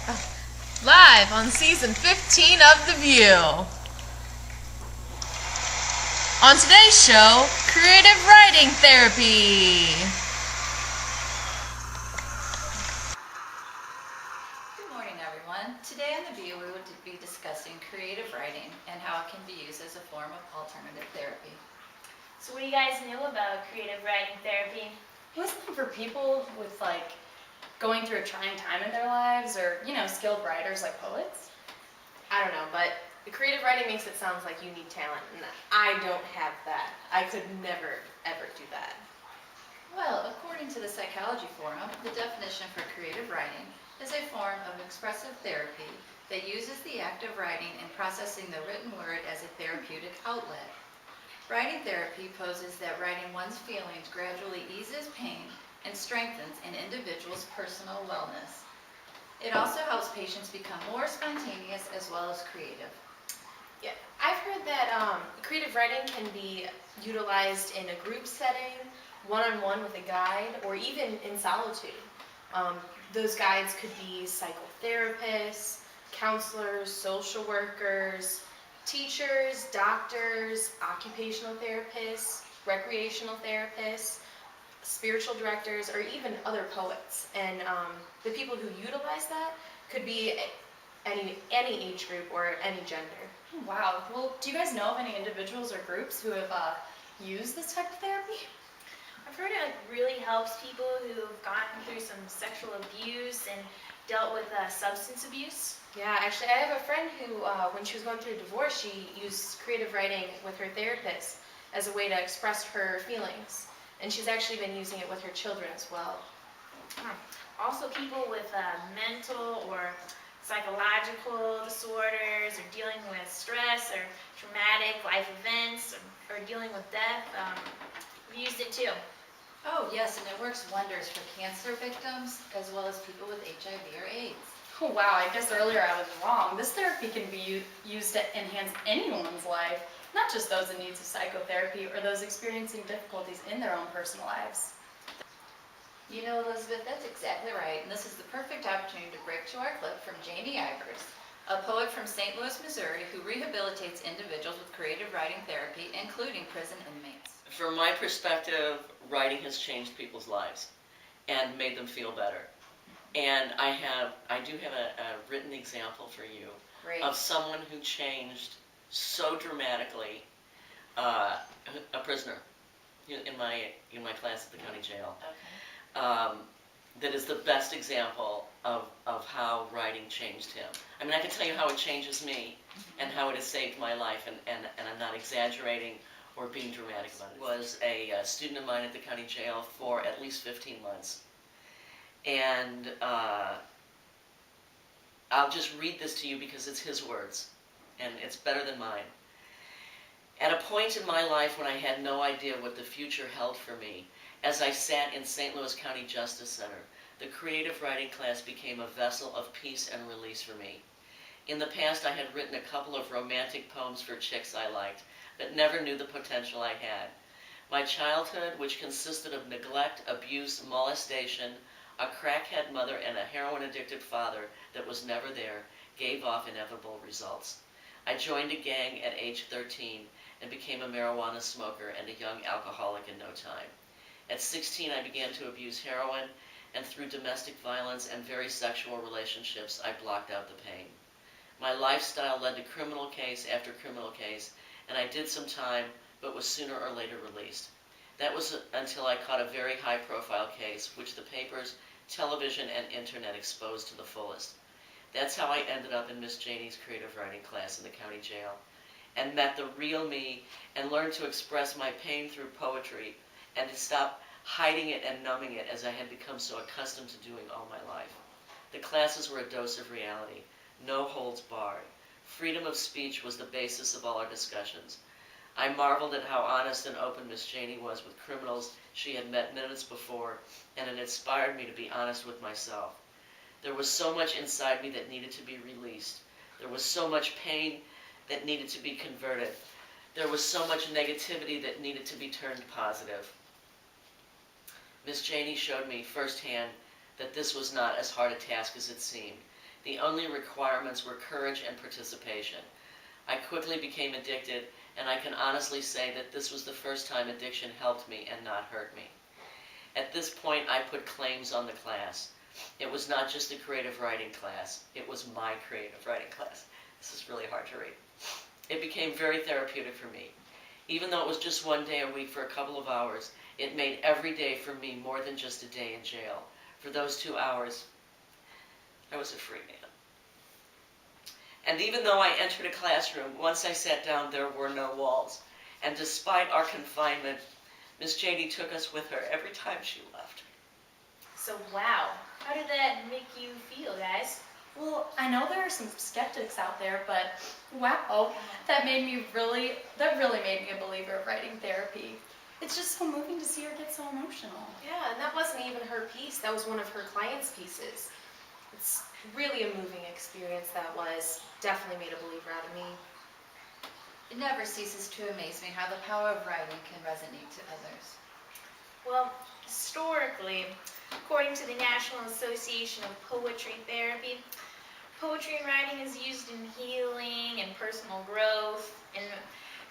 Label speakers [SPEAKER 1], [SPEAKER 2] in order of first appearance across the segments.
[SPEAKER 1] Live on season 15 of The View. On today's show, creative writing therapy.
[SPEAKER 2] Good morning, everyone. Today on The View, we will be discussing creative writing and how it can be used as a form of alternative therapy.
[SPEAKER 3] So what do you guys know about creative writing therapy?
[SPEAKER 4] Wasn't it for people with going through a trying time in their lives, or skilled writers like poets?
[SPEAKER 5] I don't know, but the creative writing makes it sound like you need talent, and I don't have that. I could never, ever do that.
[SPEAKER 2] Well, according to the Psychology Forum, the definition for creative writing is a form of expressive therapy that uses the act of writing and processing the written word as a therapeutic outlet. Writing therapy poses that writing one's feelings gradually eases pain and strengthens an individual's personal wellness. It also helps patients become more spontaneous as well as creative.
[SPEAKER 5] Yeah, I've heard that creative writing can be utilized in a group setting, one-on-one with a guide, or even in solitude. Those guides could be psychotherapists, counselors, social workers, teachers, doctors, occupational therapists, recreational therapists, spiritual directors, or even other poets. And the people who utilize that could be any age group or any gender.
[SPEAKER 4] Wow. Well, do you guys know of any individuals or groups who have used this type of therapy?
[SPEAKER 3] I've heard it really helps people who've gone through some sexual abuse and dealt with substance abuse.
[SPEAKER 5] Yeah, actually, I have a friend who, when she was going through a divorce, she used creative writing with her therapist as a way to express her feelings. And she's actually been using it with her children as well.
[SPEAKER 3] Also, people with mental or psychological disorders, or dealing with stress or traumatic life events, or dealing with death, have used it too.
[SPEAKER 2] Oh yes, and it works wonders for cancer victims as well as people with HIV or AIDS.
[SPEAKER 4] Oh wow, I guess earlier I was wrong. This therapy can be used to enhance anyone's life, not just those in need of psychotherapy or those experiencing difficulties in their own personal lives.
[SPEAKER 2] You know, Elizabeth, that's exactly right, and this is the perfect opportunity to break to our clip from Janie Ivers, a poet from St. Louis, Missouri, who rehabilitates individuals with creative writing therapy, including prison inmates.
[SPEAKER 6] From my perspective, writing has changed people's lives and made them feel better. And I do have a written example for you.
[SPEAKER 2] Great.
[SPEAKER 6] Of someone who changed so dramatically, a prisoner in my class at the county jail.
[SPEAKER 2] Okay.
[SPEAKER 6] That is the best example of how writing changed him. I mean, I can tell you how it changes me and how it has saved my life, and I'm not exaggerating or being dramatic about it. Was a student of mine at the county jail for at least 15 months. And I'll just read this to you because it's his words, and it's better than mine. At a point in my life when I had no idea what the future held for me, as I sat in St. Louis County Justice Center, the creative writing class became a vessel of peace and release for me. In the past, I had written a couple of romantic poems for chicks I liked, but never knew the potential I had. My childhood, which consisted of neglect, abuse, molestation, a crackhead mother, and a heroin-addicted father that was never there, gave off inevitable results. I joined a gang at age 13 and became a marijuana smoker and a young alcoholic in no time. At 16, I began to abuse heroin, and through domestic violence and very sexual relationships, I blocked out the pain. My lifestyle led to criminal case after criminal case, and I did some time, but was sooner or later released. That was until I caught a very high-profile case, which the papers, television, and internet exposed to the fullest. That's how I ended up in Miss Janie's creative writing class in the county jail, and met the real me, and learned to express my pain through poetry, and to stop hiding it and numbing it as I had become so accustomed to doing all my life. The classes were a dose of reality, no holds barred. Freedom of speech was the basis of all our discussions. I marveled at how honest and open Miss Janie was with criminals she had met minutes before, and it inspired me to be honest with myself. There was so much inside me that needed to be released. There was so much pain that needed to be converted. There was so much negativity that needed to be turned positive. Miss Janie showed me firsthand that this was not as hard a task as it seemed. The only requirements were courage and participation. I quickly became addicted, and I can honestly say that this was the first time addiction helped me and not hurt me. At this point, I put claims on the class. It was not just a creative writing class, it was my creative writing class. This is really hard to read. It became very therapeutic for me. Even though it was just one day a week for a couple of hours, it made every day for me more than just a day in jail. For those 2 hours, I was a free man. And even though I entered a classroom, once I sat down, there were no walls. And despite our confinement, Miss J.D. took us with her every time she left.
[SPEAKER 3] So wow, how did that make you feel, guys?
[SPEAKER 4] Well, I know there are some skeptics out there, but wow, that really made me a believer of writing therapy. It's just so moving to see her get so emotional.
[SPEAKER 5] Yeah, and that wasn't even her piece. That was one of her clients' pieces. It's really a moving experience that was. Definitely made a believer out of me.
[SPEAKER 2] It never ceases to amaze me how the power of writing can resonate to others.
[SPEAKER 3] Well, historically, according to the National Association of Poetry Therapy, poetry and writing is used in healing and personal growth, and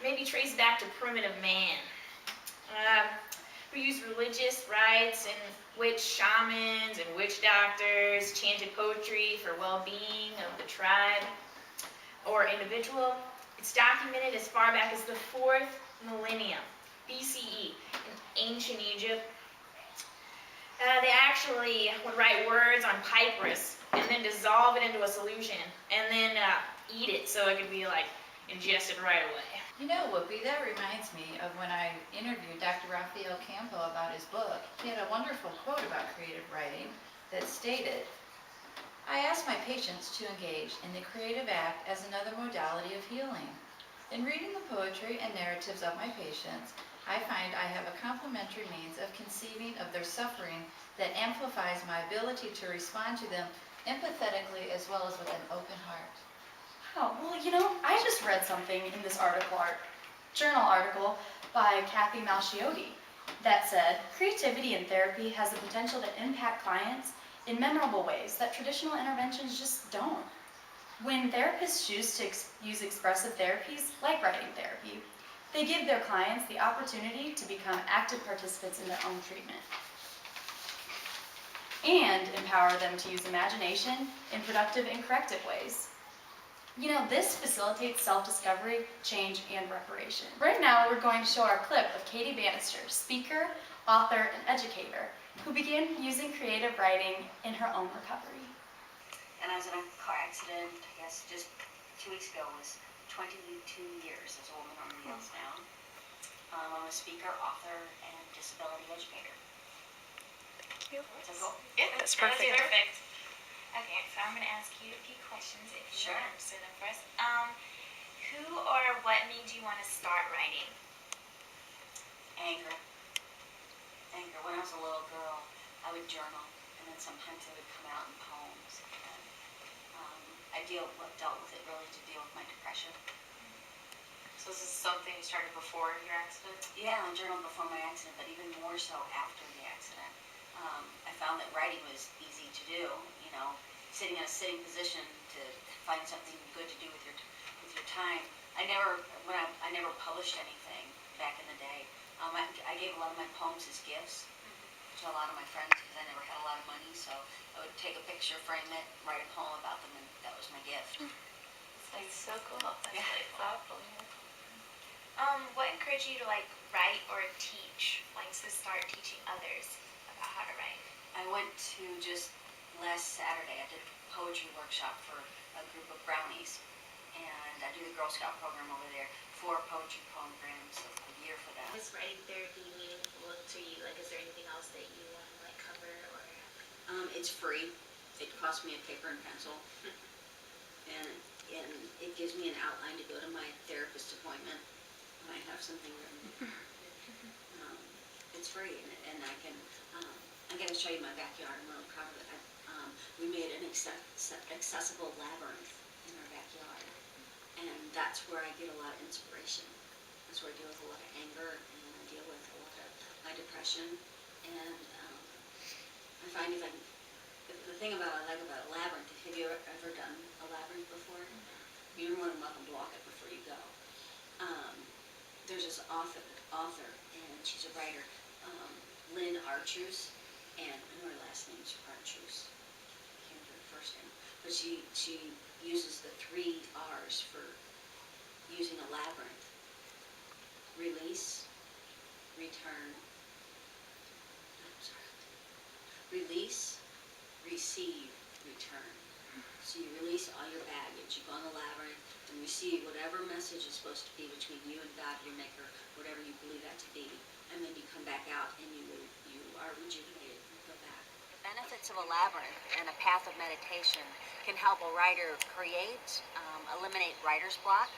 [SPEAKER 3] maybe traced back to primitive man. We used religious rites in which shamans and witch doctors chanted poetry for well-being of the tribe or individual. It's documented as far back as the 4th millennium BCE in ancient Egypt. They actually would write words on papyrus and then dissolve it into a solution and then eat it so it could be like ingested right away.
[SPEAKER 2] You know, Whoopi, that reminds me of when I interviewed Dr. Rafael Campo about his book. He had a wonderful quote about creative writing that stated, "I ask my patients to engage in the creative act as another modality of healing. In reading the poetry and narratives of my patients, I find I have a complementary means of conceiving of their suffering that amplifies my ability to respond to them empathetically as well as with an open heart."
[SPEAKER 4] Wow, well, I just read something in this journal article by Kathy Malchiotti that said, creativity in therapy has the potential to impact clients in memorable ways that traditional interventions just don't. When therapists choose to use expressive therapies, like writing therapy, they give their clients the opportunity to become active participants in their own treatment and empower them to use imagination in productive and corrective ways. This facilitates self-discovery, change, and reparation. Right now, we're going to show our clip of Katie Bannister, speaker, author, and educator, who began using creative writing in her own recovery.
[SPEAKER 7] And I was in a car accident, I guess just 2 weeks ago. It was 22 years as a woman on wheels now. I'm a speaker, author, and disability educator. Is that cool?
[SPEAKER 3] Yeah,
[SPEAKER 8] that's perfect.
[SPEAKER 3] Perfect. Okay, so I'm going to ask you a few questions if you
[SPEAKER 7] Sure.
[SPEAKER 3] want to answer them first. Who or what made you want to start writing?
[SPEAKER 7] Anger. When I was a little girl, I would journal, and then sometimes it would come out in poems. And I dealt with it really to deal with my depression.
[SPEAKER 8] So this is something you started before your accident?
[SPEAKER 7] Yeah, I journaled before my accident, but even more so after the accident. I found that writing was easy to do. Sitting in a sitting position to find something good to do with your time. I never published anything back in the day. I gave a lot of my poems as gifts to a lot of my friends because I never had a lot of money. So I would take a picture, frame it, write a poem about them, and that was my gift.
[SPEAKER 8] That's so cool. That's
[SPEAKER 7] Yeah.
[SPEAKER 8] really thoughtful.
[SPEAKER 3] What encouraged you to write or teach, to start teaching others about how to write?
[SPEAKER 7] I went to just last Saturday. I did a poetry workshop for a group of brownies, and I do the Girl Scout program over there. 4 poetry programs a year for them.
[SPEAKER 3] Is writing therapy meaningful to you? Is there anything else that you want to cover or?
[SPEAKER 7] It's free. It costs me a paper and pencil, and it gives me an outline to go to my therapist appointment when I have something written. It's free, and I can. I'm going to show you my backyard. I'm really proud of it. We made an accessible labyrinth in our backyard, and that's where I get a lot of inspiration. That's where I deal with a lot of anger, and I deal with a lot of my depression. And I find the thing I like about a labyrinth, have you ever You're more than welcome to walk up before you go. There's this author, and she's a writer, Lynn Archus, and I know her last name's Archus. I can't remember her first name, but she uses the 3 R's for using a labyrinth: release, return. I'm sorry. Release, receive, return. So you release all your baggage, you go on the labyrinth and receive whatever message is supposed to be between you and God, your maker, whatever you believe that to be. And then you come back out and you are rejuvenated and go back.
[SPEAKER 9] The benefits of a labyrinth and a path of meditation can help a writer create, eliminate writer's block.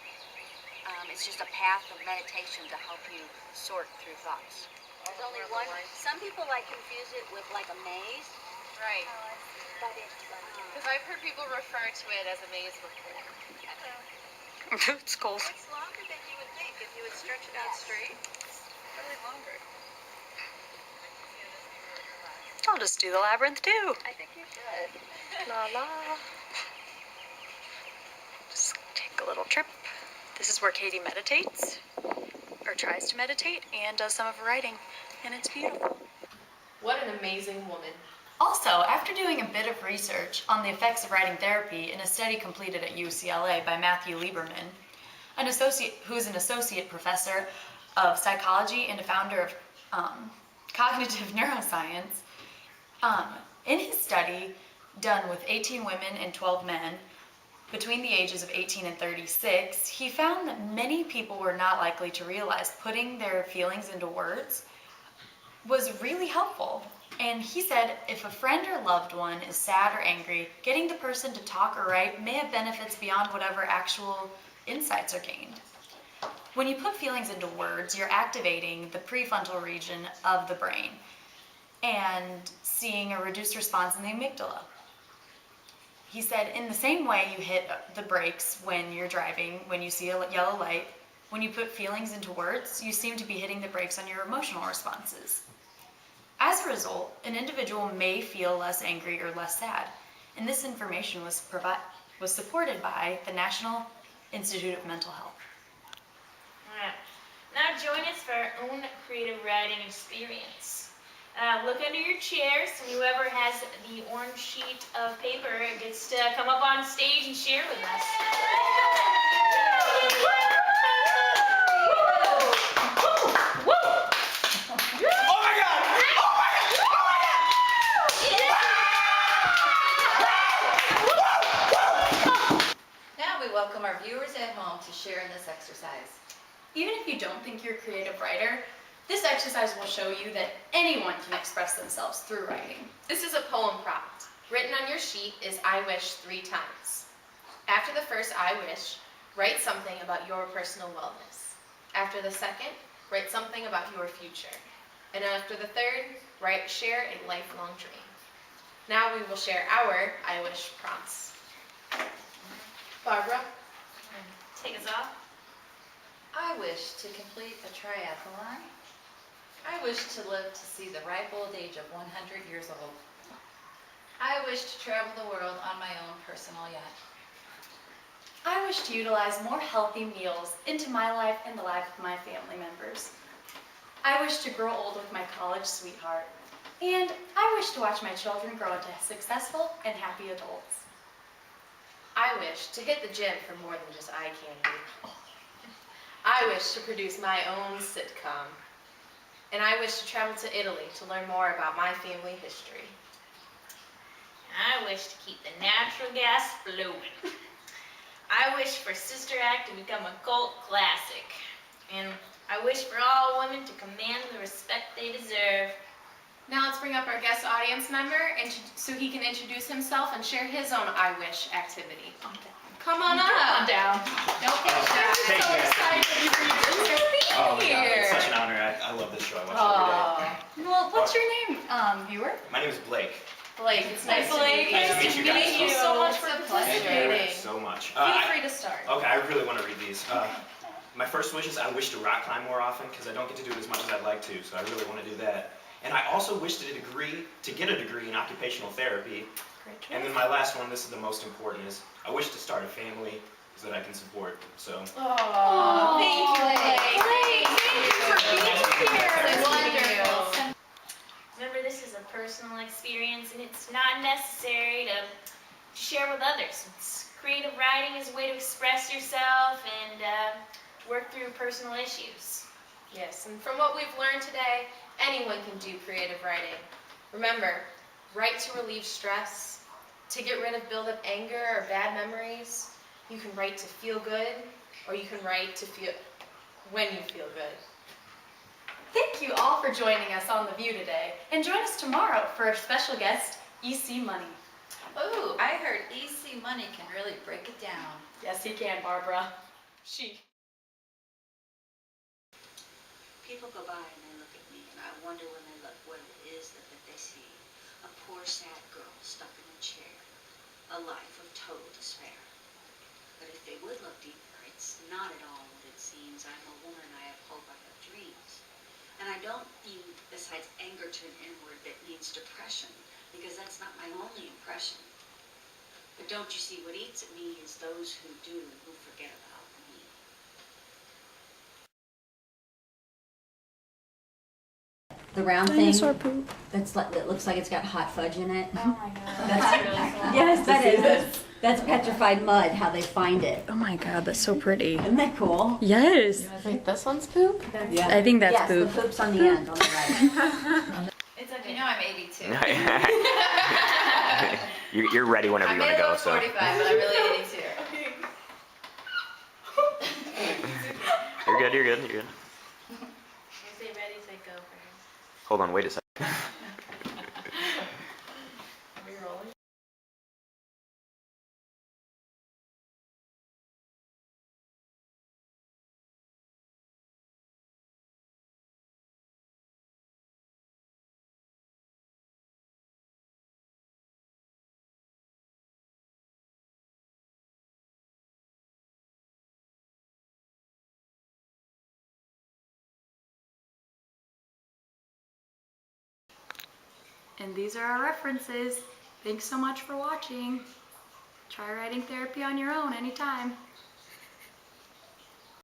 [SPEAKER 9] It's just a path of meditation to help you sort through thoughts. There's only one. Some people confuse it with like a maze.
[SPEAKER 8] Right.
[SPEAKER 9] But it's
[SPEAKER 8] Because I've heard people refer to it as a maze before.
[SPEAKER 10] It's cold.
[SPEAKER 8] It's longer than you would think. If you would stretch it out straight, it's really longer.
[SPEAKER 10] I'll just do the labyrinth too.
[SPEAKER 8] I think you should.
[SPEAKER 10] La la. Just take a little trip. This is where Katie meditates, or tries to meditate, and does some of her writing, and it's beautiful.
[SPEAKER 5] What an amazing woman.
[SPEAKER 4] Also, after doing a bit of research on the effects of writing therapy in a study completed at UCLA by Matthew Lieberman, who's an associate professor of psychology and a founder of cognitive neuroscience, in his study done with 18 women and 12 men between the ages of 18 and 36, he found that many people were not likely to realize putting their feelings into words was really helpful. And he said if a friend or loved one is sad or angry, getting the person to talk or write may have benefits beyond whatever actual insights are gained. When you put feelings into words, you're activating the prefrontal region of the brain and seeing a reduced response in the amygdala. He said in the same way you hit the brakes when you're driving, when you see a yellow light, when you put feelings into words, you seem to be hitting the brakes on your emotional responses. As a result, an individual may feel less angry or less sad, and this information was supported by the National Institute of Mental Health.
[SPEAKER 3] Alright. Now join us for our own creative writing experience. Look under your chairs, and whoever has the orange sheet of paper gets to come up on stage and share with us.
[SPEAKER 2] Now we welcome our viewers at home to share in this exercise.
[SPEAKER 4] Even if you don't think you're a creative writer, this exercise will show you that anyone can express themselves through writing.
[SPEAKER 5] This is a poem prompt. Written on your sheet is I wish 3 times. After the first I wish, write something about your personal wellness. After the second, write something about your future. And after the third, share a lifelong dream. Now we will share our I wish prompts. Barbara?
[SPEAKER 3] Take us off.
[SPEAKER 2] I wish to complete a triathlon. I wish to live to see the ripe old age of 100 years old. I wish to travel the world on my own personal yacht.
[SPEAKER 4] I wish to utilize more healthy meals into my life and the life of my family members. I wish to grow old with my college sweetheart. And I wish to watch my children grow into successful and happy adults.
[SPEAKER 5] I wish to hit the gym for more than just eye candy. I wish to produce my own sitcom. And I wish to travel to Italy to learn more about my family history.
[SPEAKER 3] I wish to keep the natural gas flowing. I wish for Sister Act to become a cult classic. And I wish for all women to command the respect they deserve.
[SPEAKER 5] Now let's bring up our guest audience member so he can introduce himself and share his own I wish activity. Come on up.
[SPEAKER 4] Come on down.
[SPEAKER 5] Don't get shy.
[SPEAKER 11] Thank
[SPEAKER 5] So
[SPEAKER 11] you.
[SPEAKER 5] excited for you to be
[SPEAKER 11] Oh my god,
[SPEAKER 5] here.
[SPEAKER 11] it's such an honor. I love this show. I watch it every day.
[SPEAKER 4] Well, what's your name, viewer?
[SPEAKER 11] My name is Blake.
[SPEAKER 5] Blake, it's nice to meet you.
[SPEAKER 11] Nice to meet you guys.
[SPEAKER 5] Thank you so much for
[SPEAKER 2] It's a pleasure.
[SPEAKER 11] Thank you
[SPEAKER 5] participating.
[SPEAKER 11] so much.
[SPEAKER 5] Feel free to start.
[SPEAKER 11] Okay, I really want to read these. My first wish is I wish to rock climb more often because I don't get to do it as much as I'd like to, so I really want to do that. And I also wish to get a degree in occupational therapy.
[SPEAKER 4] Great choice.
[SPEAKER 11] And then my last one, this is the most important, is I wish to start a family that I can support. So.
[SPEAKER 5] Oh, thank you, Blake. Thank you for being here.
[SPEAKER 3] Thank you.
[SPEAKER 5] Wonderful.
[SPEAKER 3] Remember, this is a personal experience, and it's not necessary to share with others. Creative writing is a way to express yourself and work through personal issues.
[SPEAKER 5] Yes, and from what we've learned today, anyone can do creative writing. Remember, write to relieve stress, to get rid of build-up anger or bad memories. You can write to feel good, or you can write to feel when you feel good.
[SPEAKER 4] Thank you all for joining us on The View today. And join us tomorrow for our special guest, E.C. Money.
[SPEAKER 2] Ooh, I heard EC Money can really break it down.
[SPEAKER 4] Yes, he can, Barbara. She.
[SPEAKER 7] People go by and they look at me, and I wonder when they look what it is that they see. A poor, sad girl stuck in a chair. A life of total despair. But if they would look deeper, it's not at all what it seems. I'm a woman, I have hope, I have dreams. And I don't mean, besides anger turn inward, that means depression, because that's not my only impression. But don't you see, what eats at me is those who do, who forget about me.
[SPEAKER 12] The round thing
[SPEAKER 10] poop.
[SPEAKER 12] that looks like it's got hot fudge in it.
[SPEAKER 4] Oh my god.
[SPEAKER 12] That's
[SPEAKER 4] really cool.
[SPEAKER 12] Yes, that is. That's petrified mud, how they find it.
[SPEAKER 10] Oh my god, that's so pretty.
[SPEAKER 12] Isn't that cool?
[SPEAKER 10] Yes.
[SPEAKER 1] Wait, this one's poop?
[SPEAKER 12] Yeah.
[SPEAKER 10] I think that's
[SPEAKER 12] yes,
[SPEAKER 10] poop.
[SPEAKER 12] the poop's on the end, on the right.
[SPEAKER 2] It's okay. You know I'm 82.
[SPEAKER 13] You're ready whenever
[SPEAKER 2] I
[SPEAKER 13] you
[SPEAKER 2] made
[SPEAKER 13] want to
[SPEAKER 2] a
[SPEAKER 13] go.
[SPEAKER 2] little 45, but I'm really 82.
[SPEAKER 13] You're good. You're good. You're good.
[SPEAKER 3] If they're ready, say go for it.
[SPEAKER 13] Hold on. Wait a second.
[SPEAKER 5] Are we rolling?
[SPEAKER 4] And these are our references. Thanks so much for watching. Try writing therapy on your own anytime.